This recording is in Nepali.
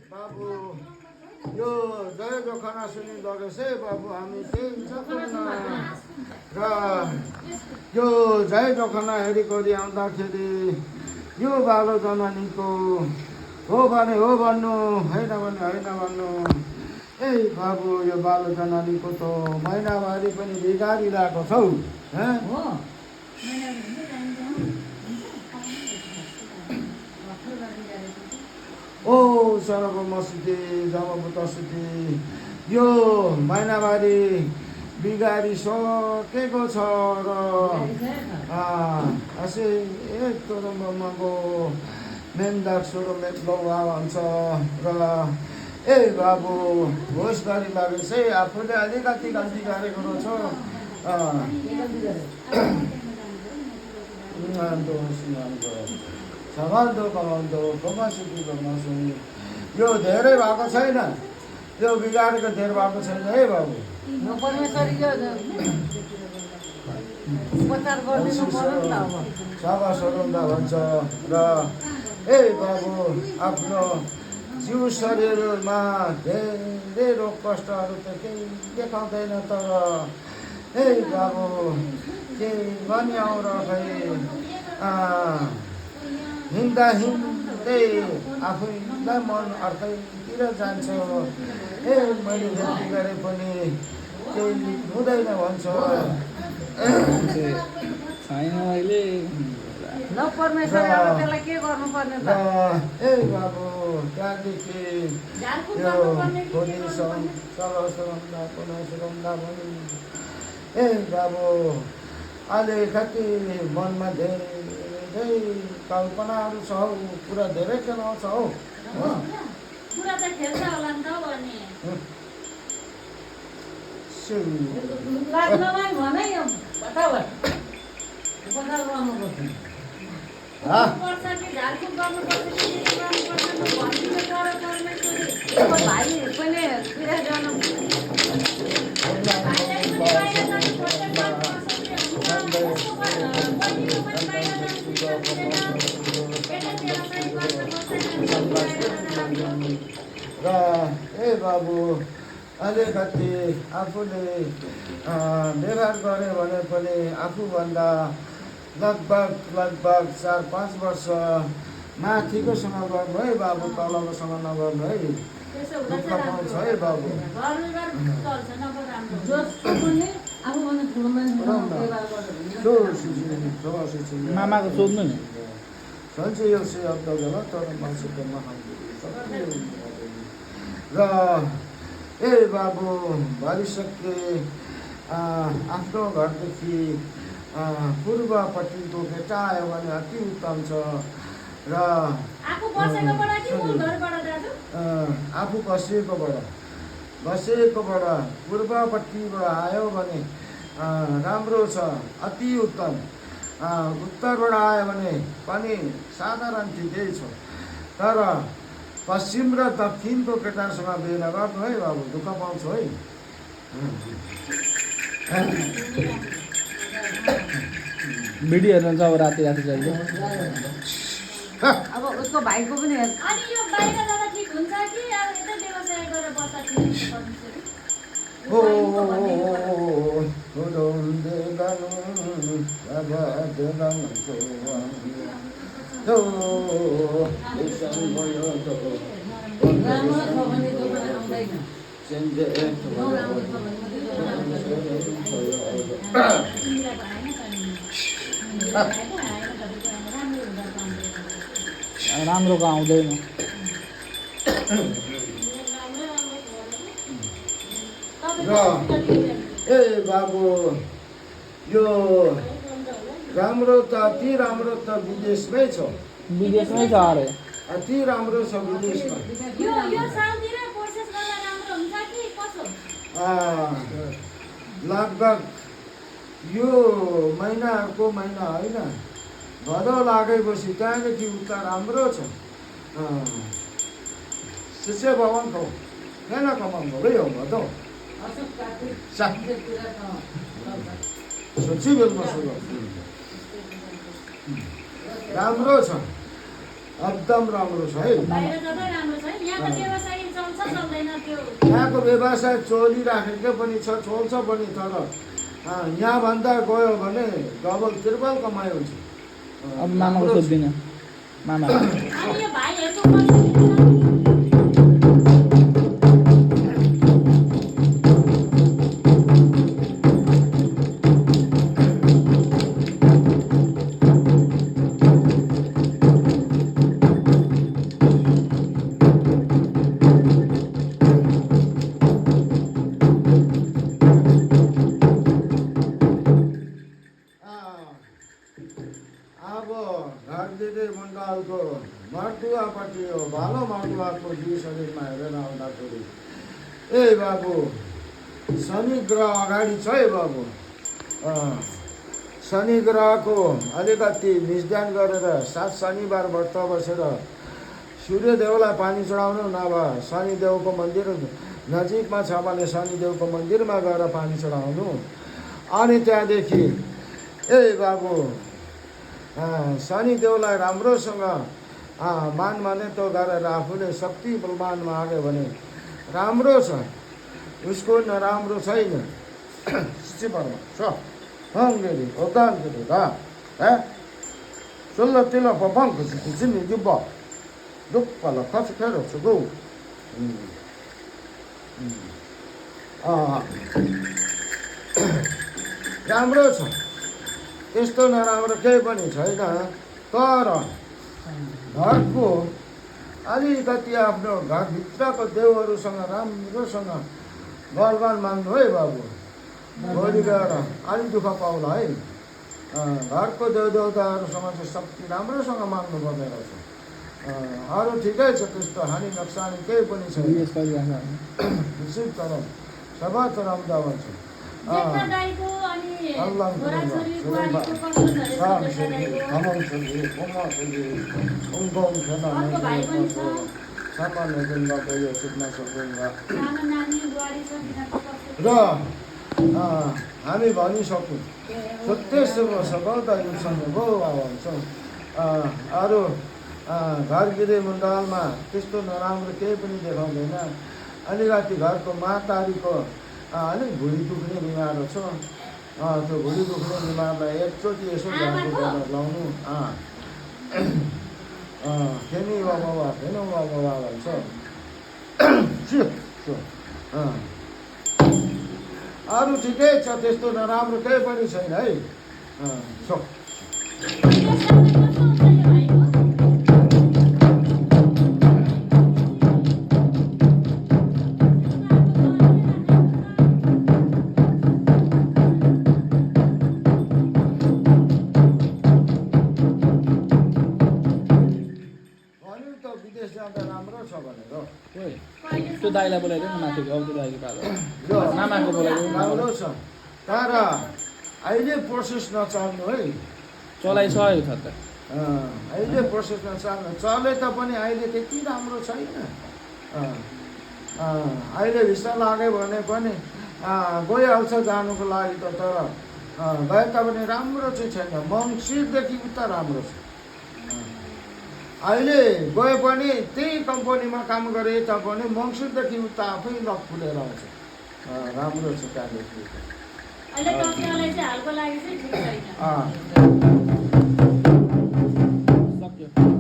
बाबु यो जय जोखाना सुनिरहेको है बाबु हामी त्यही र यो जय जोखाना हेरिकरी आउँदाखेरि यो बालो जनानीको हो भने हो भन्नु होइन भने होइन भन्नु। ए बाबु यो बालो जनानीको त महिनावारी पनि बिगारिरहेको छौ। ओ सरब मसिदी जमबुतसुदी यो महिनावारी बिगारिसकेको छ र असे एक तोरम्बमाको मेन्दाक सोरो मेटलौवा भन्छ र ए बाबु होस् गरी लाग्यो चाहिँ आफूले अलिकति गल्ती गरेको रहेछ। सघाउँदो कमाउँदो कमासुकी कमासुनी यो धेरै भएको छैन, यो बिगारेको धेरै भएको छैन है बाबु। सभा सरुन्दा भन्छ र ए बाबु आफ्नो जिउ शरीरमा धेरै रोग कष्टहरू त केही देखाउँदैन, तर ए बाबु केही पनि आउँ र खै हिँड्दा हिँड्दै आफैलाई मन अर्कैतिर जान्छ। ए मैले गल्ती गरे पनि केही हुँदैन भन्छ छैन अहिले ल परमेश्वर त्यसलाई के गर्नुपर्ने त? ए बाबु त्यहाँदेखि यो ए बाबु अलिकति मनमा धेरै कल्पनाहरू छ हौ, कुरा धेरै खेलाउँछ हौ। कुरा त खेल्छ होला नि त भने लाग्नलाई भने यो बताउ बदल गर्नुपर्छ पर्छ कि झारखुट गर्नुपर्छ कि के गर्नुपर्छ भन्नु पर्यो परमेश्वरले। भाइ पनि कुरा गर्नु र ए बाबु अलिकति आफूले व्यवहार गऱ्यो भने पनि आफूभन्दा लगभग 4-5 वर्ष माथिकोसँग गर्नु है बाबु, तलकोसँग नगर्नु है, दुःख पाउँछ है बाबु। मामाको सोध्नु नि भन्छ यो शब्द गलत तर मान्छेको र ए बाबु भरिसके आफ्नो घरदेखि पूर्वपट्टिको केटा आयो भने अति उत्तम छ र आफू बसेकोबाट पूर्वपट्टिबाट आयो भने राम्रो छ, अति उत्तम। उत्तरबाट आयो भने पनि साधारण ठिकै छ, तर पश्चिम र दक्षिणको केटासँग बिहे नगर्नु है बाबु, दुःख पाउँछु है। भिडियो हेर्नु छ अब राति राति चाहियो। अब उसको भाइको पनि हेर्नु। अनि यो बाहिर जाँदा ठिक हुन्छ कि अब यतै व्यवसाय गरेर बस्दा ठिक हुन्छ? राम्रो छ भने दोकान आउँदैन। राम्रोको आउँदैन। र ए बाबु यो राम्रो त अति राम्रो त विदेशमै छ, विदेशमै छ अरे, अति राम्रो छ विदेशमा। यो सालतिर प्रोसेस गर्दा राम्रो हुन्छ कि कसो? लगभग यो महिनाको महिना होइन, भदौ लागेपछि त्यहाँदेखि उता राम्रो छ। शिष्य भवन खाऊ किन कमाउनु है हो भदौ सोची बेलमा सुरु राम्रो छ, एकदम राम्रो छ है। बाहिर जाँदा राम्रो छ है। यहाँको व्यवसाय यहाँको व्यवसाय चलिराखेको पनि छ, चल्छ पनि, तर यहाँभन्दा गयो भने डबल त्रिबल कमाइ हुन्छ। अब मामाको सोध्दिनँ मामा अनि यो भाइहरूको पर्सेन्टेज अब घरदिदी मण्डलको मर्दुवापट्टि हो, भालो मर्दुवाको दुई शरीरमा हेरेर आउँदाखेरि ए बाबु शनि ग्रह अगाडि छ है बाबु। शनि ग्रहको अलिकति निस्ध्यान गरेर 7 शनिबार व्रत बसेर सूर्यदेवलाई पानी चढाउनु, नभए शनिदेवको मन्दिर नजिकमा छ भने शनिदेवको मन्दिरमा गएर पानी चढाउनु। अनि त्यहाँदेखि ए बाबु शनिदेवलाई राम्रोसँग मान मान्यता गरेर आफूले शक्ति बलवान माग्यो भने राम्रो छ, उसको नराम्रो छैन। सिपरमा छ हङ्गेरी ओदाङ्गेरी रा सुल्ल तिल पपङ्क सिनि जुब्ब दुप्पल खस खेरो सुगु राम्रो छ, त्यस्तो नराम्रो केही पनि छैन। तर घरको अलिकति आफ्नो घरभित्रको देवहरूसँग राम्रोसँग बलवान मान्नु है बाबु। भोलि गएर अलिक दुःख पाउला है। घरको देवदेवताहरूसँग चाहिँ शक्ति राम्रोसँग माग्नु पर्ने रहेछ। अरू ठिकै छ, त्यस्तो हानि नोक्सानी केही पनि छैन। तर सबै राम्रा भन्छ। जेठा दाइको अनि छोराछोरी बुहारीको कस्तो छ यसको जेठा दाइको? सामान्य दिनको यो सुत्न सक्दैनौँ सानो नानी बुहारी छ तिनीहरूको कस्तो छ? र हामी भनिसक्यौँ सत्य सफलता युसँग गो भन्छौँ। अरू घरगिरी मण्डलमा त्यस्तो नराम्रो केही पनि देखाउँदैन। अलिकति घरको मातारीको अलिक भुँडी दुख्ने बिमारहरू छ, त्यो भुँडी दुख्ने बिमारलाई एकचोटि यसो झाडु गरेर लाउनु। फेरि बाबा फेरि बाबा भन्छ। अरू ठिकै छ, त्यस्तो नराम्रो केही पनि छैन है। सो विदेश जाँदा राम्रो छ भनेर त्यो दाइलाई बोलाइदिनु न माथिको अब त्यो दाइको पालो मामाको बोलाइदिनु राम्रो छ। तर अहिले प्रोसेस नचल्नु है। चलाइसकेको छ त अहिले प्रोसेस नचल्नु, चले तापनि अहिले त्यति राम्रो छैन। अहिले भिसा लाग्यो भने पनि गइहाल्छ जानुको लागि त, तर गए तापनि राम्रो चाहिँ छैन। मङ्सिरदेखि उता राम्रो छ। अहिले गए पनि त्यही कम्पनीमा काम गरे तापनि मङ्सिरदेखि उता आफै लक फुलेर आउँछ। राम्रो छ त्यहाँदेखि। अहिले दसैँलाई चाहिँ हालको लागि चाहिँ ठिक छैन। सक्यो।